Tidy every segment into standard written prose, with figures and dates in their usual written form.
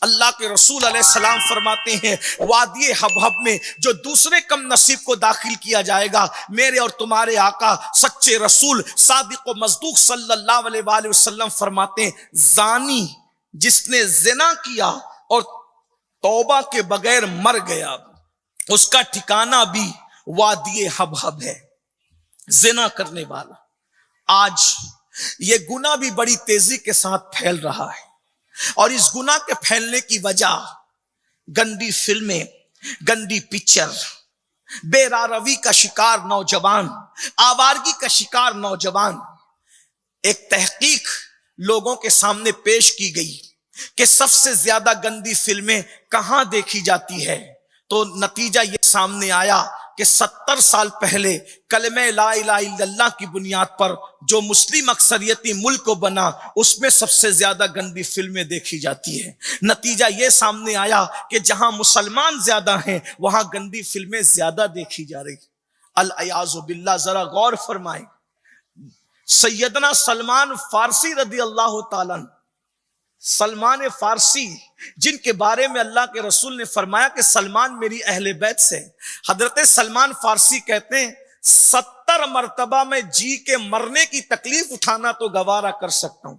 اللہ کے رسول علیہ السلام فرماتے ہیں وادی حبہب میں جو دوسرے کم نصیب کو داخل کیا جائے گا، میرے اور تمہارے آقا سچے رسول صادق و مصدوق صلی اللہ علیہ وآلہ وسلم فرماتے ہیں زانی جس نے زنا کیا اور توبہ کے بغیر مر گیا، اس کا ٹھکانہ بھی وادی حبہب ہے۔ زنا کرنے والا، آج یہ گناہ بھی بڑی تیزی کے ساتھ پھیل رہا ہے، اور اس گناہ کے پھیلنے کی وجہ گندی فلمیں، گندی پکچر، بے راروی کا شکار نوجوان، آوارگی کا شکار نوجوان۔ ایک تحقیق لوگوں کے سامنے پیش کی گئی کہ سب سے زیادہ گندی فلمیں کہاں دیکھی جاتی ہے، تو نتیجہ یہ سامنے آیا کہ 70 سال پہلے کلمہ لا الہ الا اللہ کی بنیاد پر جو مسلم اکثریتی ملک کو بنا، اس میں سب سے زیادہ گندی فلمیں دیکھی جاتی ہیں۔ نتیجہ یہ سامنے آیا کہ جہاں مسلمان زیادہ ہیں وہاں گندی فلمیں زیادہ دیکھی جا رہی۔ العیاذ باللہ، ذرا غور فرمائیں، سیدنا سلمان فارسی رضی اللہ تعالیٰ عنہ، سلمان فارسی جن کے بارے میں اللہ کے رسول نے فرمایا کہ سلمان میری اہل بیت سے، حضرت سلمان فارسی کہتے ہیں 70 مرتبہ میں جی کے مرنے کی تکلیف اٹھانا تو گوارا کر سکتا ہوں۔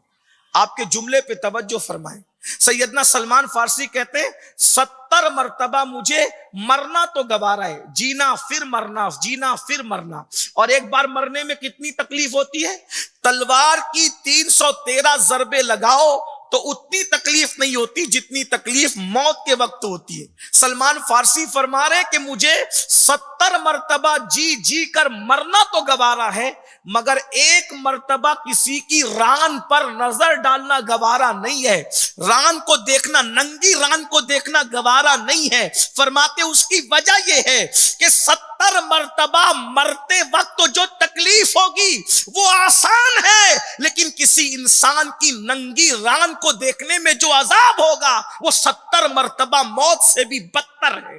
آپ کے جملے پہ توجہ فرمائیں، سیدنا سلمان فارسی کہتے ہیں 70 مرتبہ مجھے مرنا تو گوارا ہے، جینا پھر مرنا، جینا پھر مرنا۔ اور ایک بار مرنے میں کتنی تکلیف ہوتی ہے؟ تلوار کی 313 ضربے لگاؤ تو اتنی تکلیف نہیں ہوتی جتنی تکلیف موت کے وقت ہوتی ہے۔ سلمان فارسی فرما رہے کہ مجھے 70 مرتبہ جی جی کر مرنا تو گوارا ہے، مگر ایک مرتبہ کسی کی ران پر نظر ڈالنا گوارا نہیں ہے، ران کو دیکھنا، ننگی ران کو دیکھنا گوارا نہیں ہے۔ فرماتے اس کی وجہ یہ ہے کہ 70 مرتبہ مرتے وقت جو تکلیف ہوگی وہ آسان ہے، لیکن کسی انسان کی ننگی ران کو دیکھنے میں جو عذاب ہوگا وہ 70 مرتبہ موت سے بھی بدتر ہے۔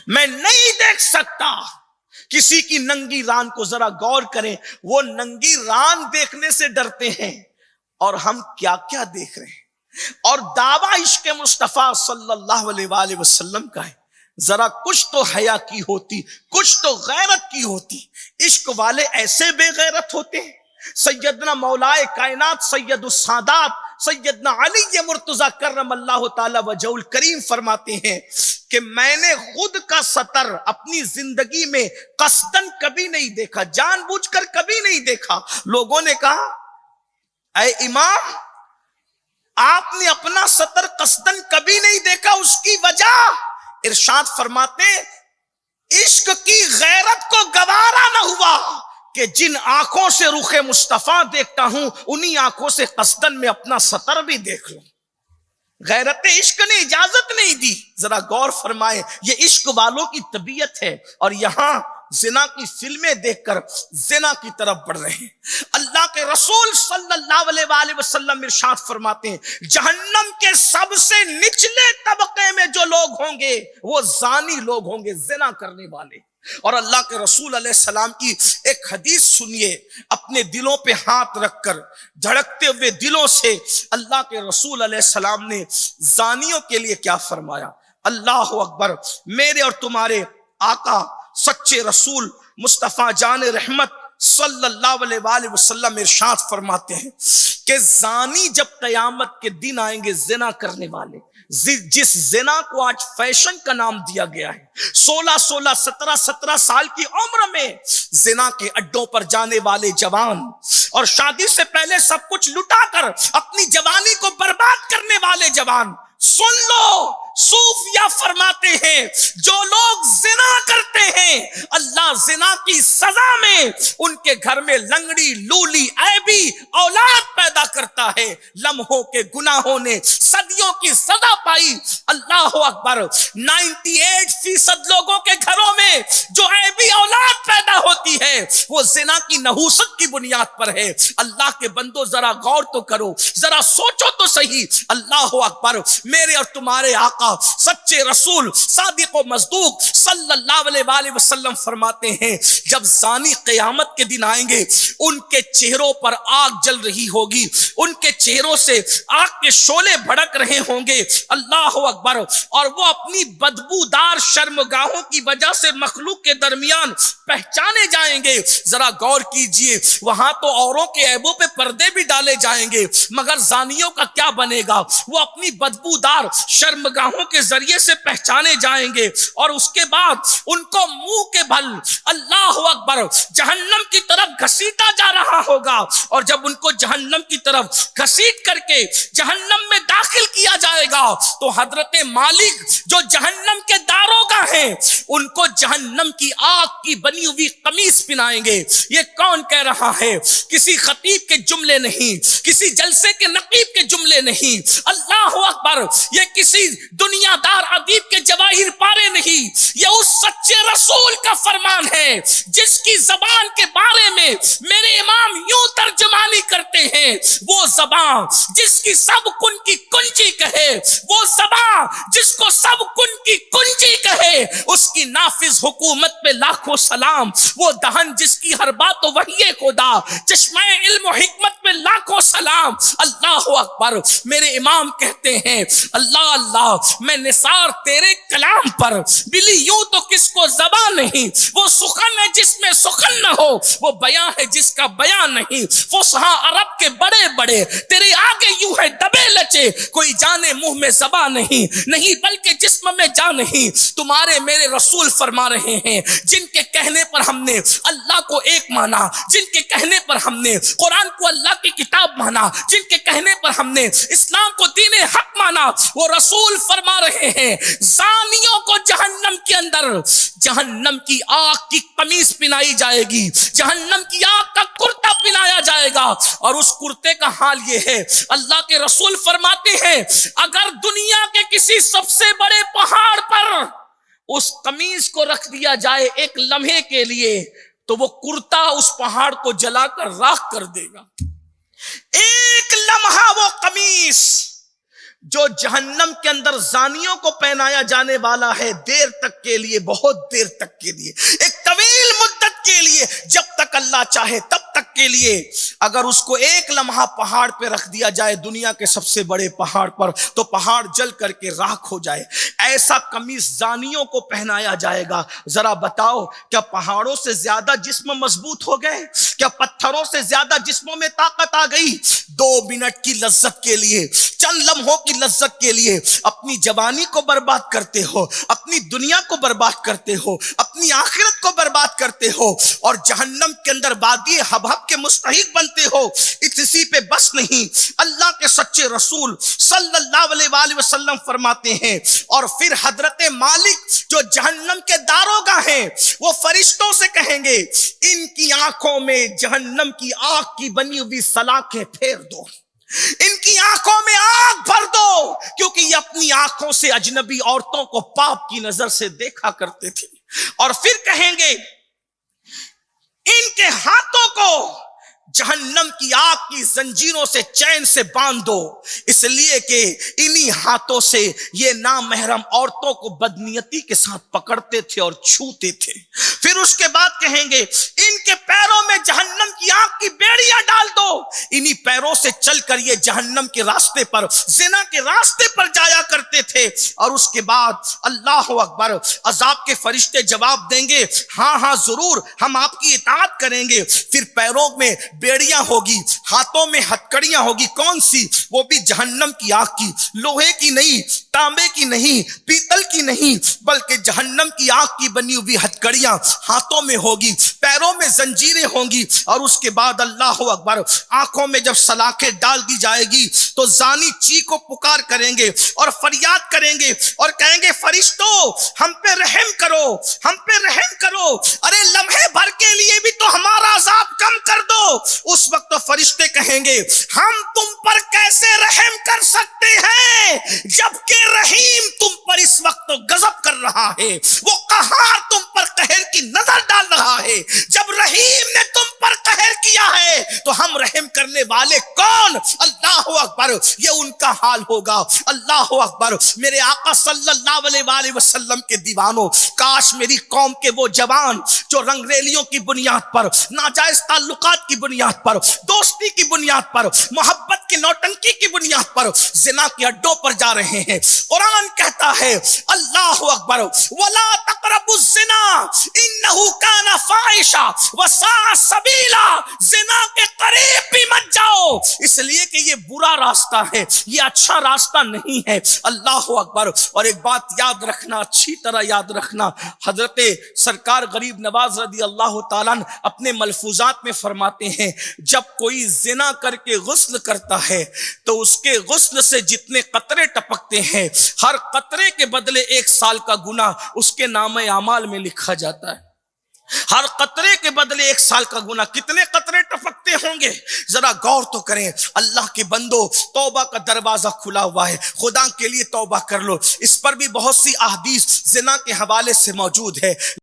میں نہیں دیکھ سکتا کسی کی ننگی ران کو، ذرا غور کریں، وہ ننگی ران دیکھنے سے ڈرتے ہیں، اور ہم کیا کیا دیکھ رہے ہیں۔ اور دعویٰ عشق مصطفیٰ صلی اللہ علیہ وآلہ وسلم کا ہے، ذرا کچھ تو حیا کی ہوتی، کچھ تو غیرت کی ہوتی۔ عشق والے ایسے بے غیرت ہوتے ہیں۔ سیدنا مولائے کائنات سید السادات سیدنا علی مرتضی کرم اللہ تعالی وجہہ الکریم فرماتے ہیں کہ میں نے خود کا سطر اپنی زندگی میں قصدن کبھی نہیں دیکھا، جان بوجھ کر کبھی نہیں دیکھا۔ لوگوں نے کہا اے امام، آپ نے اپنا سطر قصدن کبھی نہیں دیکھا، اس کی وجہ؟ ارشاد فرماتے عشق کی غیرت کو گوارا نہ ہوا کہ جن آنکھوں سے رخ مصطفیٰ دیکھتا ہوں انہی آنکھوں سے قصدن میں اپنا سطر بھی دیکھ لوں۔ غیرت عشق نے اجازت نہیں دی۔ ذرا غور فرمائیں، یہ عشق والوں کی طبیعت ہے، اور یہاں زنا کی فلمیں دیکھ کر زنا کی طرف بڑھ رہے ہیں۔ اللہ کے رسول صلی اللہ علیہ وآلہ وسلم ارشاد فرماتے ہیں جہنم کے سب سے نچلے طبقے میں جو لوگ ہوں گے وہ زانی لوگ ہوں گے، زنا کرنے والے۔ اور اللہ کے رسول علیہ السلام کی ایک حدیث سنیے، اپنے دلوں پہ ہاتھ رکھ کر دھڑکتے ہوئے دلوں سے اللہ کے رسول علیہ السلام نے زانیوں کے لیے کیا فرمایا۔ اللہ اکبر، میرے اور تمہارے آقا سچے رسول مصطفیٰ جان رحمت صلی اللہ علیہ وآلہ وسلم ارشاد فرماتے ہیں کہ زانی جب قیامت کے دن آئیں گے، زنا کرنے والے، جس زنا کو آج فیشن کا نام دیا گیا ہے، 16 17 سال کی عمر میں زنا کے اڈوں پر جانے والے جوان، اور شادی سے پہلے سب کچھ لٹا کر اپنی جوانی کو برباد کرنے والے جوان، سن لو، صوفیہ فرماتے ہیں جو لوگ زنا کرتے ہیں اللہ زنا کی سزا میں ان کے گھر میں لنگڑی، لولی، عیبی اولاد پیدا کرتا ہے۔ لمحوں کے گناہوں نے صدیوں کی سزا پائی۔ اللہ اکبر، 98% لوگوں کے گھروں میں جو عیبی اولاد پیدا ہوتی ہے وہ زنا کی نحوست کی بنیاد پر ہے۔ اللہ کے بندو ذرا غور تو کرو، ذرا سوچو تو صحیح۔ اللہ اکبر، میرے اور تمہارے آقا سچے رسول صادق و مصدوق صلی اللہ علیہ وآلہ وسلم فرماتے ہیں جب زانی قیامت کے دن آئیں گے ان کے چہروں پر آگ جل رہی ہوگی, ان کے چہروں سے آگ کے شعلے بھڑک رہے ہوں گے, اللہ اکبر, اور وہ اپنی بدبودار شرمگاہوں کی وجہ سے مخلوق کے درمیان پہچانے جائیں گے. ذرا غور کیجئے, وہاں تو اوروں کے عیبوں پہ پردے بھی ڈالے جائیں گے مگر زانیوں کا کیا بنے گا؟ وہ اپنی بدبودار شرمگاہوں کے ذریعے سے پہچانے جائیں گے اور اس کے بعد ان کو منہ کے بھل اللہ اکبر جہنم کی طرف گھسیٹا جا رہا ہوگا, اور جب ان کو جہنم کی طرف گھسیٹ کر کے جہنم میں داخل کیا جائے گا تو حضرت مالک جو جہنم کے داروغہ ہیں ان کو جہنم کی آگ کی بنی ہوئی قمیص پہنائیں گے. یہ کون کہہ رہا ہے؟ کسی خطیب کے جملے نہیں, کسی جلسے کے نقیب کے جملے نہیں, اللہ اکبر, یہ کسی دنیا دار ادیب کے جواہر پارے نہیں, یہ اس سچے رسول کا فرمان ہے جس کی زبان کے بارے میں میرے امام یوں ترجمانی کرتے ہیں, وہ زبان جس کی سب کن کی کنجی کہے, وہ زبان جس کو سب کن کی کنجی کہے, اس کی نافذ حکومت پہ لاکھوں سلام, وہ دہن جس کی ہر بات وحی خدا, چشمہ علم و حکمت پہ لاکھوں سلام, اللہ اکبر. میرے امام کہتے ہیں اللہ اللہ, میں نثار تیرے کلام پر بلی یوں تو کس کو زبان نہیں, وہ سخن ہے جس میں سخن نہ ہو, وہ بیان ہے جس کا بیان نہیں, فصحا عرب کے بڑے بڑے تیرے آگے یوں ہے دبے لچے, کوئی جانے منہ میں زبان نہیں بلکہ جسم میں جان نہیں. تمہارے میرے رسول فرما رہے ہیں جن کے کہنے پر ہم نے اللہ کو ایک مانا, جن کے کہنے پر ہم نے قرآن کو اللہ کی کتاب مانا, جن کے کہنے پر ہم نے اسلام کو دین حق مانا, وہ رسول فرما رہے ہیں زانیوں کو جہنم کے اندر جہنم کی آگ کی قمیص پہنائی جائے گی, جہنم کی آگ کا کرتا پہنایا جائے گا, اور اس کرتے کا حال یہ ہے, اللہ کے رسول فرماتے ہیں اگر دنیا کے کسی سب سے بڑے پہاڑ پر اس قمیص کو رکھ دیا جائے ایک لمحے کے لیے تو وہ کرتا اس پہاڑ کو جلا کر راکھ کر دے گا. ایک لمحہ وہ قمیص جو جہنم کے اندر زانیوں کو پہنایا جانے والا ہے, دیر تک کے لیے, بہت دیر تک کے لیے, ایک طویل مدت کے لیے, جب تک اللہ چاہے تب تک کے لیے, اگر اس کو ایک لمحہ پہاڑ پہ رکھ دیا جائے دنیا کے سب سے بڑے پہاڑ پر تو پہاڑ جل کر کے راکھ ہو جائے. ایسا قمیص زانیوں کو پہنایا جائے گا. ذرا بتاؤ کیا پہاڑوں سے زیادہ جسم مضبوط ہو گئے؟ کیا پتھروں سے زیادہ جسموں میں طاقت آ گئی؟ 2 منٹ کی لذت کے لیے, چند لمحوں کی لذت کے لیے اپنی جوانی کو برباد کرتے ہو, اپنی دنیا کو برباد کرتے ہو, اپنی آخرت کو برباد کرتے ہو, اور جہنم کے اندر وادی حبہب کے مستحق بنتے ہو. اسی پہ بس نہیں, اللہ کے سچے رسول صلی اللہ علیہ وآلہ وسلم فرماتے ہیں اور پھر حضرت مالک جو جہنم کے داروغہ ہیں وہ فرشتوں سے کہیں گے ان کی آنکھوں میں جہنم کی آگ کی بنی ہوئی سلاخیں پھیر دو, ان کی آنکھوں میں آگ بھر دو, کیونکہ یہ اپنی آنکھوں سے اجنبی عورتوں کو پاپ کی نظر سے دیکھا کرتے تھے. اور پھر کہیں گے ان کے ہاتھوں کو جہنم کی آگ کی زنجیروں سے چین سے باندھ دو, اس لیے کہ انہی ہاتھوں سے یہ نامحرم عورتوں کو بدنیتی کے ساتھ پکڑتے تھے اور چھوتے تھے. پھر اس کے بعد کہیں گے ان کے پیروں میں جہنم کی آگ کی بیڑیاں ڈال دو, انہی پیروں سے چل کر یہ جہنم کے راستے پر, زنا کے راستے پر جایا کرتے تھے. اور اس کے بعد اللہ اکبر, عذاب کے فرشتے جواب دیں گے ہاں ہاں ضرور ہم آپ کی اطاعت کریں گے. پھر پیروں میں بیڑیاں ہوگی, ہاتھوں میں ہتکڑیاں ہوگی, کون سی؟ وہ بھی جہنم کی آگ کی, لوہے کی نہیں, تانبے کی نہیں, پیتل کی نہیں, بلکہ جہنم کی آگ کی بنی ہوئی ہتکڑیاں ہاتھوں میں ہوگی, پیروں میں زنجیریں ہوں گی. اور اس کے بعد اللہ اکبر, آنکھوں میں جب سلاخیں ڈال دی جائے گی تو زانی چیخ و پکار کریں گے اور فریاد کریں گے اور کہیں گے فرشتوں ہم پہ رحم کرو, ہم پہ رحم کرو, ارے لمحے بھر کے لیے بھی تو ہمارا عذاب کم کر دو. اس وقت تو فرشتے کہیں گے ہم تم پر کیسے رحم کر سکتے ہیں جبکہ رحیم تم پر اس وقت غضب کر رہا ہے, وہ قہار تم پر قہر کی نظر ڈال رہا ہے. جب رحیم نے تم پر قہر کیا ہے تو ہم رحم کرنے والے کون؟ اللہ اکبر، یہ ان کا حال ہوگا۔ اللہ اکبر، میرے آقا صلی اللہ علیہ وآلہ وسلم کے دیوانوں، کاش میری قوم کے وہ جوان جو رنگ ریلیوں کی بنیاد پر، ناجائز تعلقات کی بنیاد پر، دوستی کی بنیاد پر، محبت کی نوٹنکی کی بنیاد پر زنا کے اڈوں پر جا رہے ہیں، قرآن کہتا ہے اللہ اکبر وَلَا تَقْرَبُوا الزِّنَا إِنَّهُ كَانَ فَاحِشًا وَسَاءَ سَبِيلًا، زنا کے قریب بھی مت جاؤ، اس لیے کہ یہ برا راستہ ہے، یہ اچھا راستہ نہیں ہے۔ اللہ اکبر۔ اور ایک بات یاد رکھنا، اچھی طرح یاد رکھنا، حضرت سرکار غریب نواز رضی اللہ تعالیٰ عنہ اپنے ملفوظات میں فرماتے ہیں جب کوئی زنا کر کے غسل کرتا ہے تو اس کے غسل سے جتنے قطرے ٹپکتے ہیں، ہر قطرے کے بدلے 1 سال کا گناہ اس کے نامہ اعمال میں لکھا جاتا ہے۔ ہر قطرے کے بدلے 1 سال کا گناہ، کتنے قطرے ٹپکتے ہوں گے؟ ذرا غور تو کریں۔ اللہ کے بندو، توبہ کا دروازہ کھلا ہوا ہے، خدا کے لیے توبہ کر لو۔ اس پر بھی بہت سی احادیث زنا کے حوالے سے موجود ہے۔